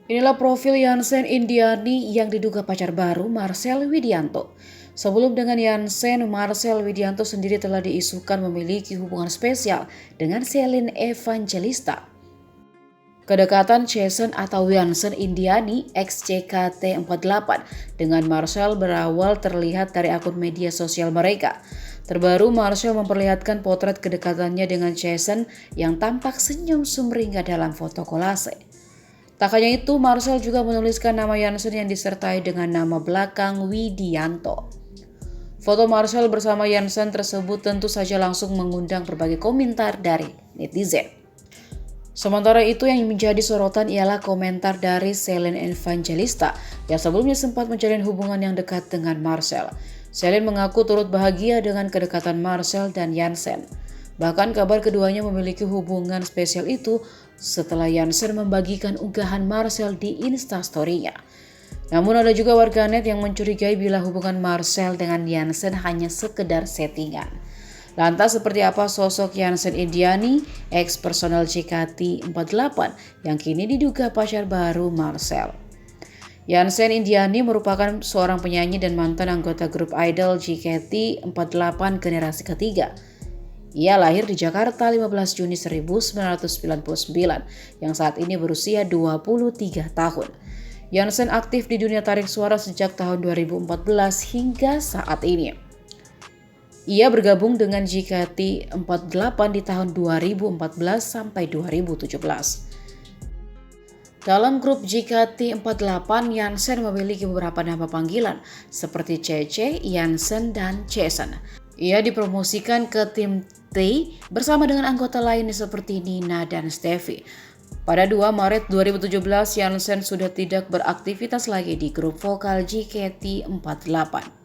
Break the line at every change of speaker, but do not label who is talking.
Inilah profil Yansen Indiani yang diduga pacar baru Marcel Widianto. Sebelum dengan Yansen, Marcel Widianto sendiri telah diisukan memiliki hubungan spesial dengan Celine Evangelista. Kedekatan Jason atau Yansen Indiani ex-JKT48 dengan Marcel berawal terlihat dari akun media sosial mereka. Terbaru, Marcel memperlihatkan potret kedekatannya dengan Jason yang tampak senyum sumringah dalam foto kolase. Tak hanya itu, Marcel juga menuliskan nama Yansen yang disertai dengan nama belakang Widianto. Foto Marcel bersama Yansen tersebut tentu saja langsung mengundang berbagai komentar dari netizen. Sementara itu, yang menjadi sorotan ialah komentar dari Celine Evangelista yang sebelumnya sempat menjalin hubungan yang dekat dengan Marcel. Celine mengaku turut bahagia dengan kedekatan Marcel dan Yansen. Bahkan kabar keduanya memiliki hubungan spesial itu setelah Yansen membagikan unggahan Marcel di Instastory-nya. Namun ada juga warganet yang mencurigai bila hubungan Marcel dengan Yansen hanya sekedar settingan. Lantas seperti apa sosok Yansen Indiani, ex-personel JKT48 yang kini diduga pacar baru Marcel? Yansen Indiani merupakan seorang penyanyi dan mantan anggota grup idol JKT48 generasi ketiga. Ia lahir di Jakarta 15 Juni 1999 yang saat ini berusia 23 tahun. Yansen aktif di dunia tarik suara sejak tahun 2014 hingga saat ini. Ia bergabung dengan JKT48 di tahun 2014 sampai 2017. Dalam grup JKT48, Yansen memiliki beberapa nama panggilan seperti Cece, Yansen, dan Jason. Ia dipromosikan ke tim T bersama dengan anggota lainnya seperti Nina dan Steffi. Pada 2 Maret 2017, Yansen sudah tidak beraktivitas lagi di grup vokal JKT48.